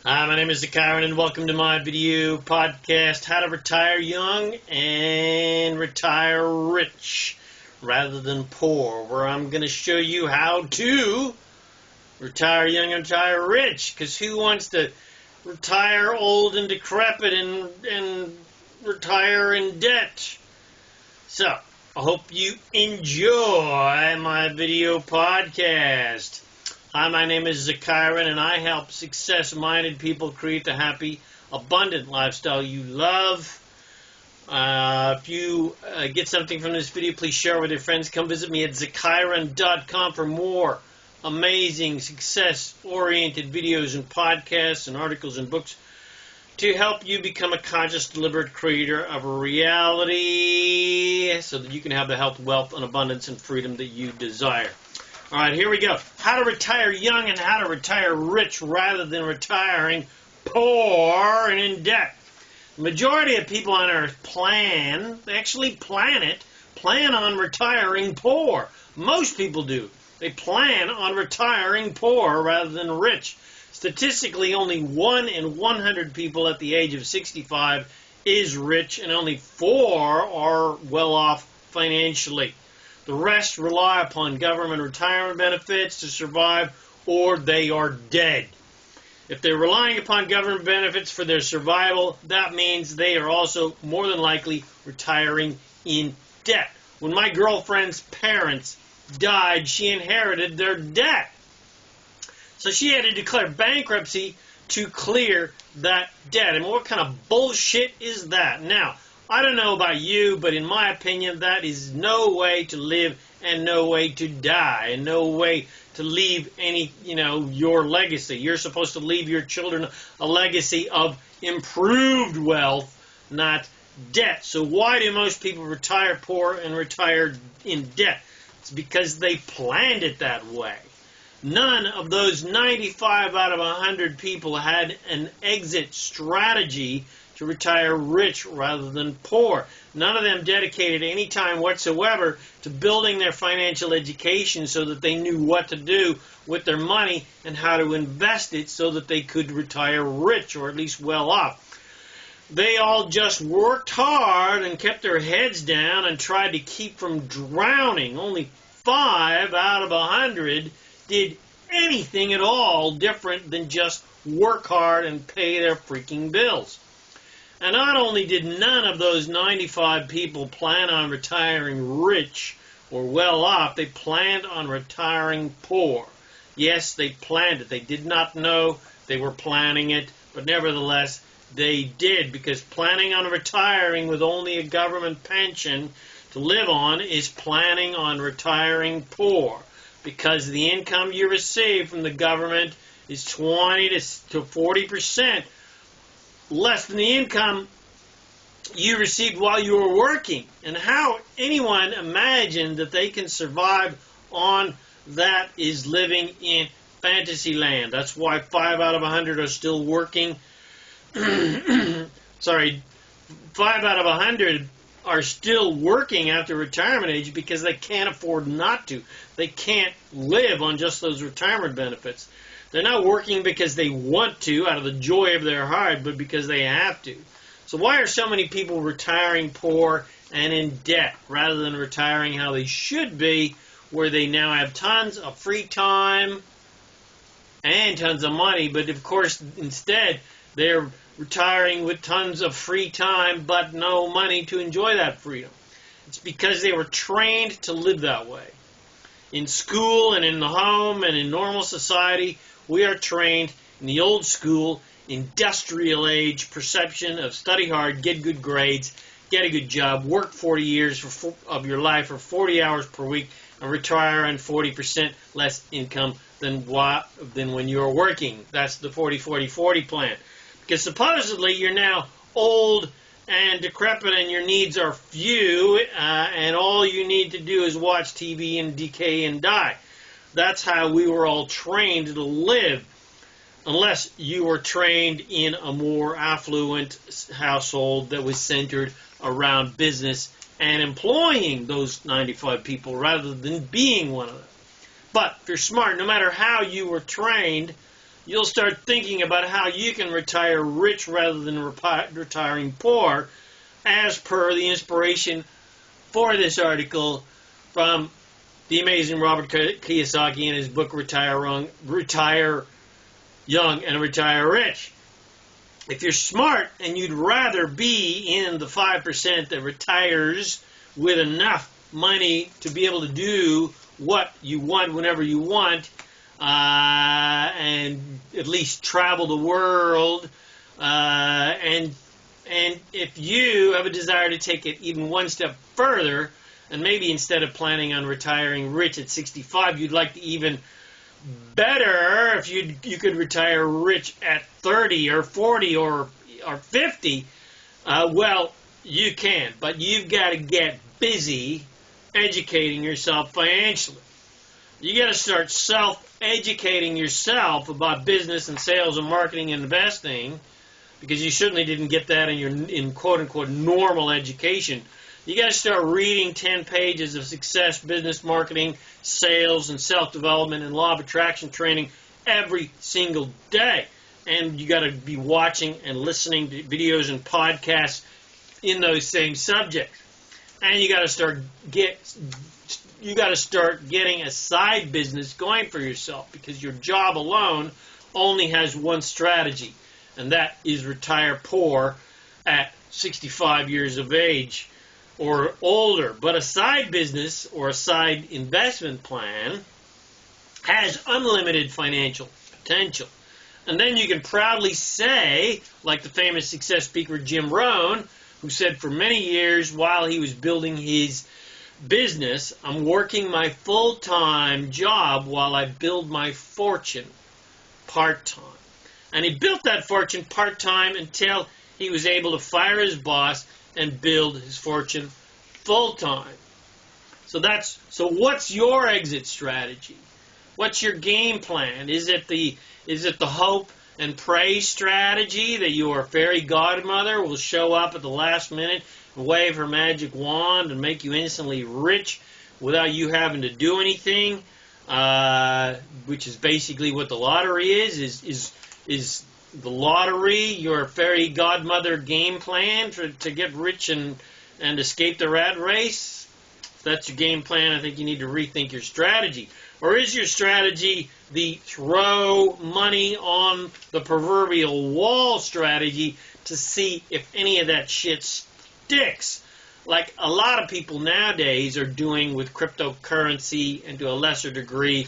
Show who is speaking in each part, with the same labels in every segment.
Speaker 1: Hi, my name is ZaKaiRan and welcome to my video podcast, How to Retire Young and Retire Rich Rather Than Poor, where I'm going to show you how to retire young and retire rich, because who wants to retire old and decrepit and retire in debt? So, I hope you enjoy my video podcast. Hi, my name is ZaKaiRan, and I help success-minded people create the happy, abundant lifestyle you love. If you get something from this video, please share it with your friends. Come visit me at ZaKaiRan.com for more amazing, success-oriented videos and podcasts and articles and books to help you become a conscious, deliberate creator of a reality so that you can have the health, wealth, and abundance and freedom that you desire. All right, here we go. How to retire young and how to retire rich rather than retiring poor and in debt. The majority of people on earth plan on retiring poor. Most people do. They plan on retiring poor rather than rich. Statistically, only 1 in 100 people at the age of 65 is rich, and only 4 are well off financially. The rest rely upon government retirement benefits to survive, or they are dead. If they're relying upon government benefits for their survival, that means they are also more than likely retiring in debt. When my girlfriend's parents died, she inherited their debt. So she had to declare bankruptcy to clear that debt. I mean, what kind of bullshit is that? Now, I don't know about you, but in my opinion, that is no way to live and no way to die and no way to leave any, your legacy. You're supposed to leave your children a legacy of improved wealth, not debt. So why do most people retire poor and retire in debt? It's because they planned it that way. None of those 95 out of 100 people had an exit strategy to retire rich rather than poor. None of them dedicated any time whatsoever to building their financial education so that they knew what to do with their money and how to invest it so that they could retire rich or at least well off. They all just worked hard and kept their heads down and tried to keep from drowning. Only 5 out of 100 did anything at all different than just work hard and pay their freaking bills. And not only did none of those 95 people plan on retiring rich or well off, they planned on retiring poor. Yes, they planned it. They did not know they were planning it, but nevertheless, they did, because planning on retiring with only a government pension to live on is planning on retiring poor, because the income you receive from the government is 20 to 40% less than the income you received while you were working. And how anyone imagined that they can survive on that is living in fantasy land. That's why 5 out of 100 are still working. 5 out of 100 are still working after retirement age because they can't afford not to. They can't live on just those retirement benefits. They're not working because they want to, out of the joy of their heart, but because they have to. So why are so many people retiring poor and in debt rather than retiring how they should be, where they now have tons of free time and tons of money, but of course instead they're retiring with tons of free time but no money to enjoy that freedom? It's because they were trained to live that way. In school and in the home and in normal society, we are trained in the old school, industrial age perception of study hard, get good grades, get a good job, work 40 years of your life for 40 hours per week, and retire on 40% less income than when you were working. That's the 40-40-40 plan. Because supposedly you're now old and decrepit and your needs are few, and all you need to do is watch TV and decay and die. That's how we were all trained to live, unless you were trained in a more affluent household that was centered around business and employing those 95 people rather than being one of them. But if you're smart, no matter how you were trained, you'll start thinking about how you can retire rich rather than retiring poor, as per the inspiration for this article from the amazing Robert Kiyosaki in his book Retire Young and Retire Rich. If you're smart and you'd rather be in the 5% that retires with enough money to be able to do what you want whenever you want, and at least travel the world, and if you have a desire to take it even one step further, and maybe instead of planning on retiring rich at 65, you'd like to even better if you could retire rich at 30 or 40 or 50, well, you can, but you've got to get busy educating yourself financially. You got to start self-educating yourself about business and sales and marketing and investing, because you certainly didn't get that in quote-unquote normal education. You got to start reading 10 pages of success, business, marketing, sales, and self-development and law of attraction training every single day. And you got to be watching and listening to videos and podcasts in those same subjects. And you got to start getting a side business going for yourself, because your job alone only has one strategy, and that is retire poor at 65 years of age or older. But a side business or a side investment plan has unlimited financial potential. And then you can proudly say, like the famous success speaker Jim Rohn, who said for many years while he was building his business, I'm working my full-time job while I build my fortune part-time. And he built that fortune part-time until he was able to fire his boss and build his fortune full-time. So what's your exit strategy? What's your game plan? Is it the hope and pray strategy that your fairy godmother will show up at the last minute and wave her magic wand and make you instantly rich without you having to do anything? Which is basically what the lottery is the lottery your fairy godmother game plan to get rich and escape the rat race? If that's your game plan, I think you need to rethink your strategy. Or is your strategy the throw money on the proverbial wall strategy to see if any of that shit sticks, like a lot of people nowadays are doing with cryptocurrency and to a lesser degree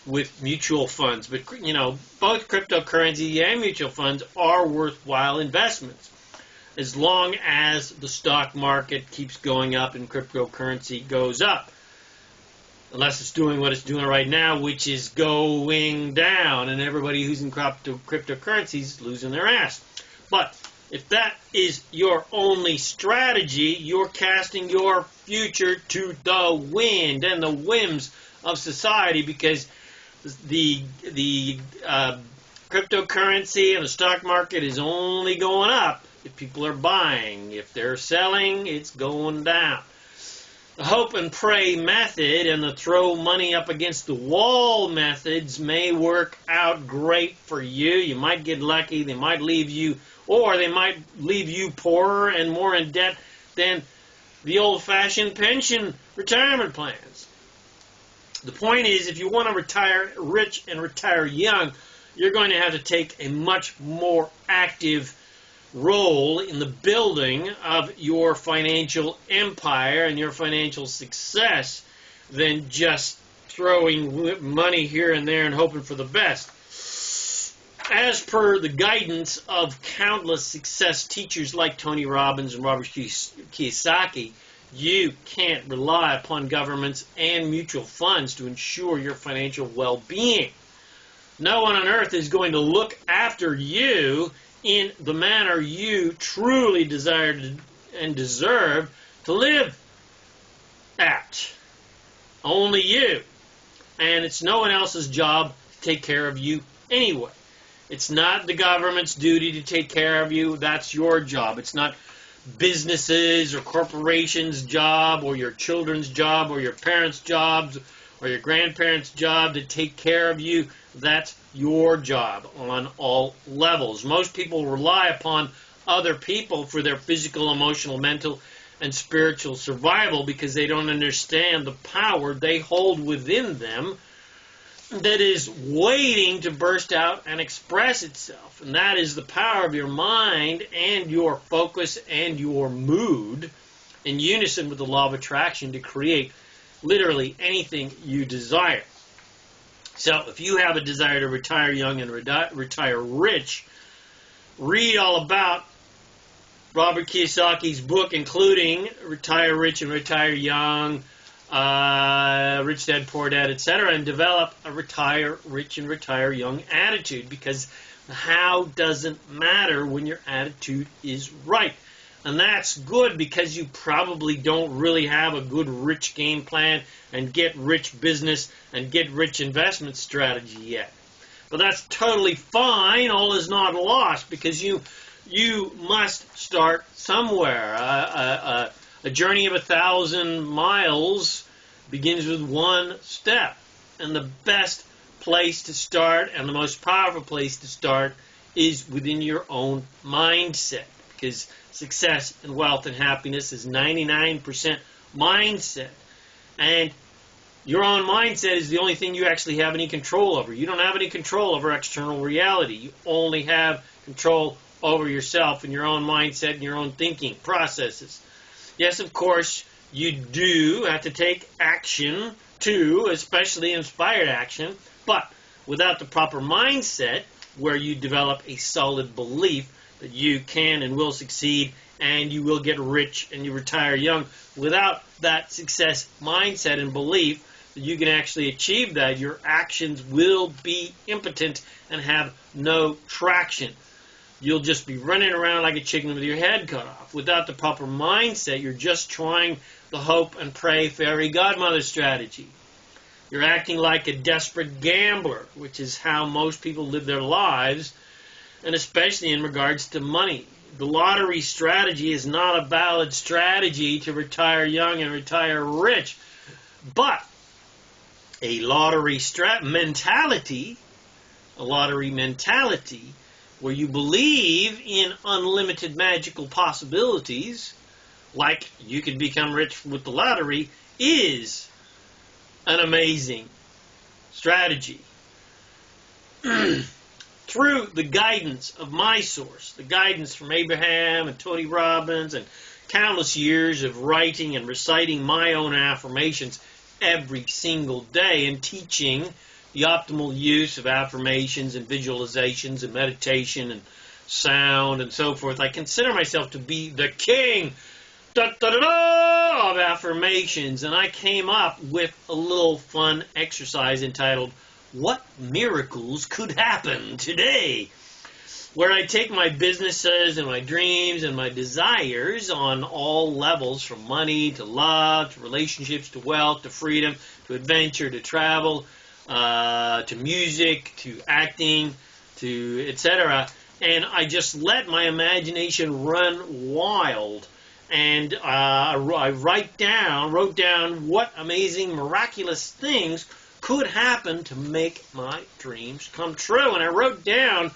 Speaker 1: with mutual funds? But, both cryptocurrency and mutual funds are worthwhile investments, as long as the stock market keeps going up and cryptocurrency goes up. Unless it's doing what it's doing right now, which is going down, and everybody who's in cryptocurrencies is losing their ass. But if that is your only strategy, you're casting your future to the wind and the whims of society, because the cryptocurrency and the stock market is only going up if people are buying. If they're selling, it's going down. The hope and pray method and the throw money up against the wall methods may work out great for you. You might get lucky. They might leave you, or they might leave you poorer and more in debt than the old-fashioned pension retirement plans. The point is, if you want to retire rich and retire young, you're going to have to take a much more active role in the building of your financial empire and your financial success than just throwing money here and there and hoping for the best. As per the guidance of countless success teachers like Tony Robbins and Robert Kiyosaki, you can't rely upon governments and mutual funds to ensure your financial well-being. No one on earth is going to look after you in the manner you truly desire and deserve to live at. Only you. And it's no one else's job to take care of you anyway. It's not the government's duty to take care of you. That's your job. It's not businesses or corporations' job or your children's job or your parents' jobs or your grandparents' job to take care of you. That's your job on all levels. Most people rely upon other people for their physical, emotional, mental, and spiritual survival because they don't understand the power they hold within them that is waiting to burst out and express itself. And that is the power of your mind and your focus and your mood in unison with the law of attraction to create literally anything you desire. So if you have a desire to retire young and retire rich, read all about Robert Kiyosaki's book, including Retire Rich and Retire Young, Rich Dad, Poor Dad, etc., and develop a retire rich and retire young attitude, because the how doesn't matter when your attitude is right. And that's good because you probably don't really have a good rich game plan and get rich business and get rich investment strategy yet. But that's totally fine. All is not lost because you must start somewhere. A journey of 1,000 miles begins with one step. And the best place to start and the most powerful place to start is within your own mindset. Because success and wealth and happiness is 99% mindset. And your own mindset is the only thing you actually have any control over. You don't have any control over external reality. You only have control over yourself and your own mindset and your own thinking processes. Yes, of course, you do have to take action too, especially inspired action, but without the proper mindset where you develop a solid belief that you can and will succeed and you will get rich and you retire young, without that success mindset and belief that you can actually achieve that, your actions will be impotent and have no traction. You'll just be running around like a chicken with your head cut off. Without the proper mindset, you're just trying the hope and pray fairy godmother strategy. You're acting like a desperate gambler, which is how most people live their lives, and especially in regards to money. The lottery strategy is not a valid strategy to retire young and retire rich, but a lottery mentality where you believe in unlimited magical possibilities, like you could become rich with the lottery, is an amazing strategy. Through the guidance of my source, the guidance from Abraham and Tony Robbins and countless years of writing and reciting my own affirmations every single day and teaching the optimal use of affirmations and visualizations and meditation and sound and so forth, I consider myself to be the king of affirmations. And I came up with a little fun exercise entitled, What Miracles Could Happen Today? Where I take my businesses and my dreams and my desires on all levels, from money to love to relationships to wealth to freedom to adventure to travel, to music, to acting, to etc. And I just let my imagination run wild. And I wrote down what amazing, miraculous things could happen to make my dreams come true. And I wrote down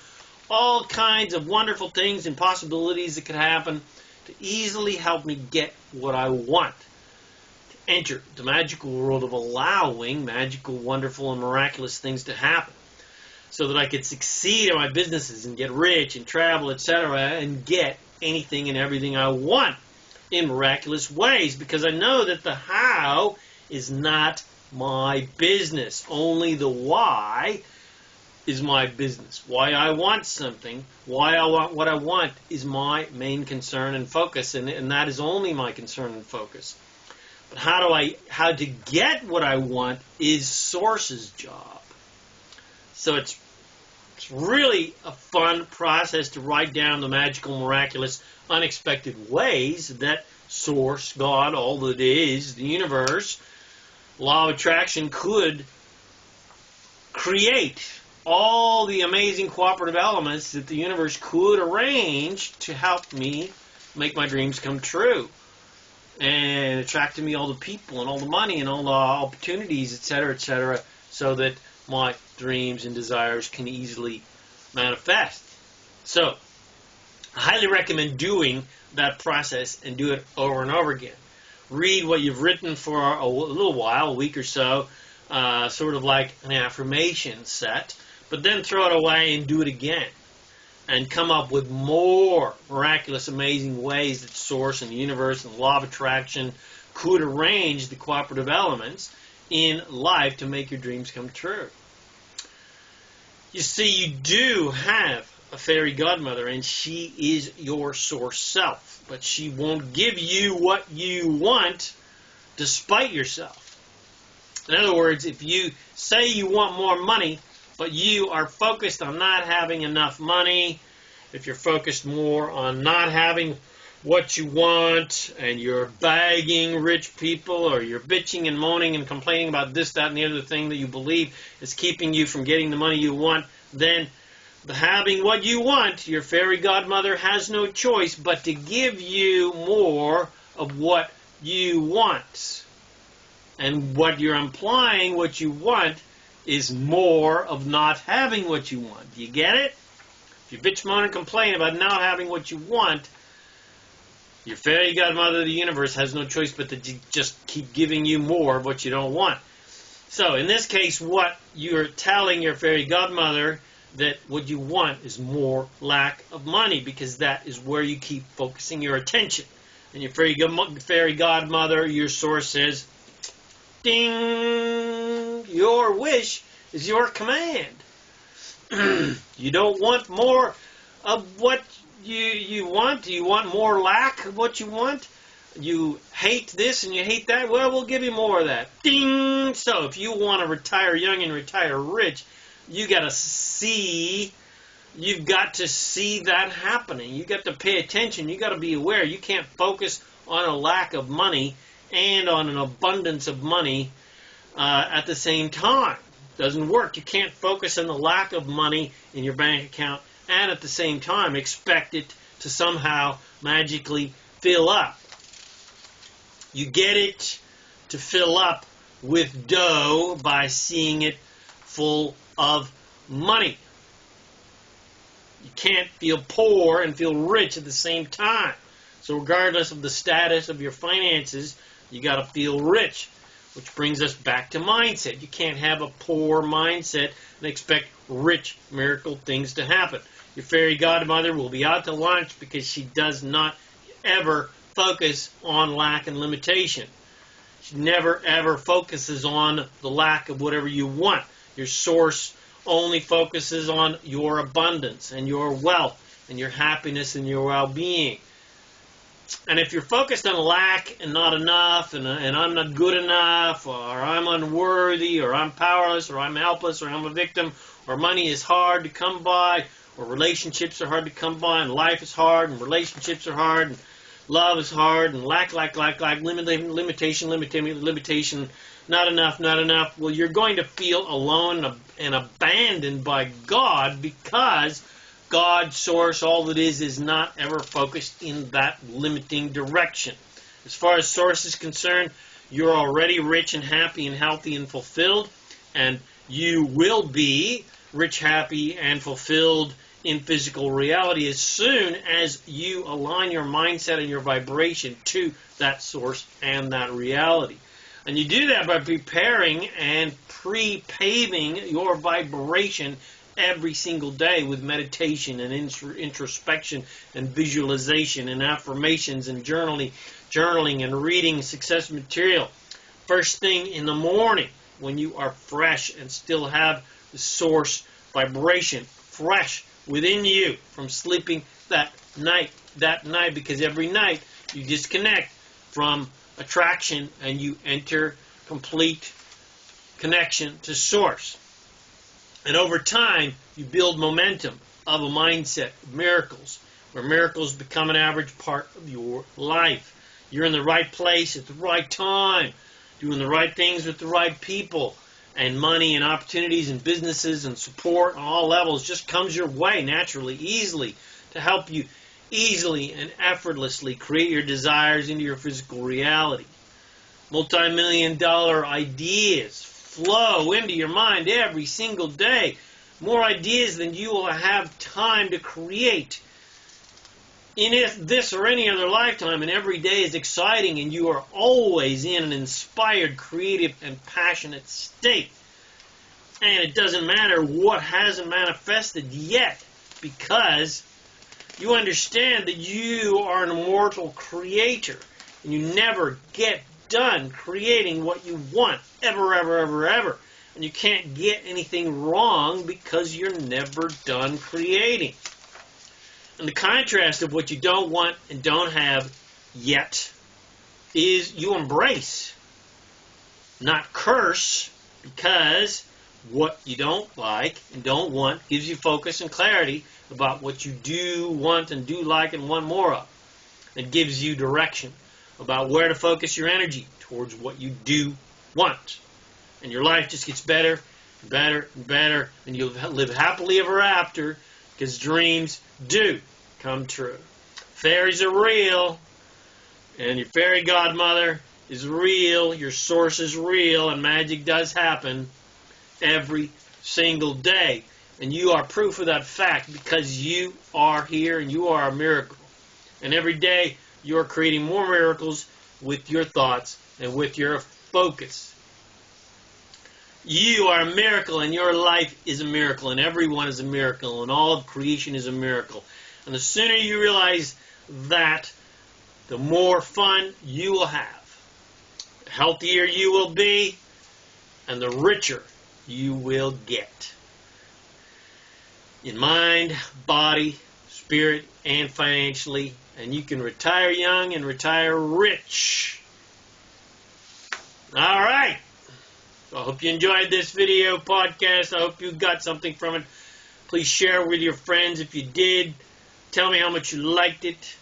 Speaker 1: all kinds of wonderful things and possibilities that could happen to easily help me get what I want. Enter the magical world of allowing magical, wonderful, and miraculous things to happen so that I could succeed in my businesses and get rich and travel, etc., and get anything and everything I want in miraculous ways, because I know that the how is not my business. Only the why is my business. Why I want something, why I want what I want is my main concern and focus, and that is only my concern and focus. But how to get what I want is Source's job. So it's really a fun process to write down the magical, miraculous, unexpected ways that Source, God, all that is, the universe, law of attraction, could create all the amazing cooperative elements that the universe could arrange to help me make my dreams come true. and attract to me all the people and all the money and all the opportunities, etc., so that my dreams and desires can easily manifest. So, I highly recommend doing that process and do it over and over again. Read what you've written for a little while, a week or so, sort of like an affirmation set, but then throw it away and do it again. And come up with more miraculous, amazing ways that Source and the universe and the law of attraction could arrange the cooperative elements in life to make your dreams come true. You see, you do have a fairy godmother, and she is your source self, but she won't give you what you want despite yourself. In other words, if you say you want more money, but you are focused on not having enough money, if you're focused more on not having what you want, and you're begging rich people, or you're bitching and moaning and complaining about this, that, and the other thing that you believe is keeping you from getting the money you want, then having what you want, your fairy godmother has no choice but to give you more of what you want. And what you're implying, what you want, is more of not having what you want. Do you get it? If you bitch, moan, and complain about not having what you want, your fairy godmother, the universe, has no choice but to just keep giving you more of what you don't want. So, in this case, what you're telling your fairy godmother that what you want is more lack of money, because that is where you keep focusing your attention. And your fairy godmother, your source, says, ding, your wish is your command. You don't want more of what you want? Do you want more lack of what you want? You hate this and you hate that? Well, we'll give you more of that. Ding! So if you want to retire young and retire rich, you've got to see that happening. You've got to pay attention. You've got to be aware. You can't focus on a lack of money and on an abundance of money at the same time. Doesn't work. You can't focus on the lack of money in your bank account and at the same time expect it to somehow magically fill up. You get it to fill up with dough by seeing it full of money. You can't feel poor and feel rich at the same time. So regardless of the status of your finances, you got to feel rich, which brings us back to mindset. You can't have a poor mindset and expect rich miracle things to happen. Your fairy godmother will be out to lunch because she does not ever focus on lack and limitation. She never ever focuses on the lack of whatever you want. Your source only focuses on your abundance and your wealth and your happiness and your well-being. And if you're focused on lack and not enough, and I'm not good enough, or I'm unworthy, or I'm powerless, or I'm helpless, or I'm a victim, or money is hard to come by, or relationships are hard to come by, and life is hard, and relationships are hard, and love is hard, and lack, limitation, not enough. Well, you're going to feel alone and abandoned by God, because God, source, all that is not ever focused in that limiting direction. As far as source is concerned, you're already rich and happy and healthy and fulfilled, and you will be rich, happy, and fulfilled in physical reality as soon as you align your mindset and your vibration to that source and that reality. And you do that by preparing and pre-paving your vibration every single day with meditation and introspection and visualization and affirmations and journaling and reading success material. First thing in the morning when you are fresh and still have the source vibration fresh within you from sleeping that night, because every night you disconnect from attraction and you enter complete connection to source. And over time, you build momentum of a mindset of miracles, where miracles become an average part of your life. You're in the right place at the right time, doing the right things with the right people, and money and opportunities and businesses and support on all levels just comes your way naturally, easily, to help you easily and effortlessly create your desires into your physical reality. Multi-million-dollar ideas flow into your mind every single day. More ideas than you will have time to create in this or any other lifetime, and every day is exciting, and you are always in an inspired, creative, and passionate state. And it doesn't matter what hasn't manifested yet, because you understand that you are an immortal creator, and you never get done creating what you want, ever, ever, ever, ever. And you can't get anything wrong because you're never done creating. And the contrast of what you don't want and don't have yet is you embrace, not curse, because what you don't like and don't want gives you focus and clarity about what you do want and do like and want more of. It gives you direction about where to focus your energy towards what you do want. And your life just gets better and better and better, and you'll live happily ever after, because dreams do come true. Fairies are real, and your fairy godmother is real, your source is real, and magic does happen every single day. And you are proof of that fact, because you are here and you are a miracle. And every day you are creating more miracles with your thoughts and with your focus. You are a miracle, and your life is a miracle, and everyone is a miracle, and all of creation is a miracle. And the sooner you realize that, the more fun you will have, the healthier you will be, and the richer you will get. In mind, body, spirit, and financially. And you can retire young and retire rich. All right. So I hope you enjoyed this video podcast. I hope you got something from it. Please share with your friends if you did. Tell me how much you liked it.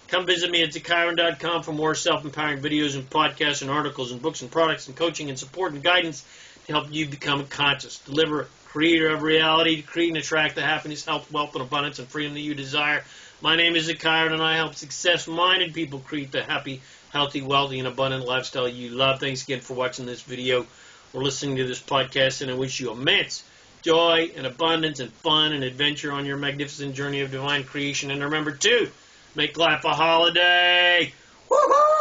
Speaker 1: Come visit me at ZaKaiRan.com for more self-empowering videos and podcasts and articles and books and products and coaching and support and guidance to help you become conscious, deliver, creator of reality, to create and attract the happiness, health, wealth, and abundance and freedom that you desire. My name is ZaKaiRan, and I help success-minded people create the happy, healthy, wealthy, and abundant lifestyle you love. Thanks again for watching this video or listening to this podcast, and I wish you immense joy and abundance and fun and adventure on your magnificent journey of divine creation. And remember, too, make life a holiday. Woohoo!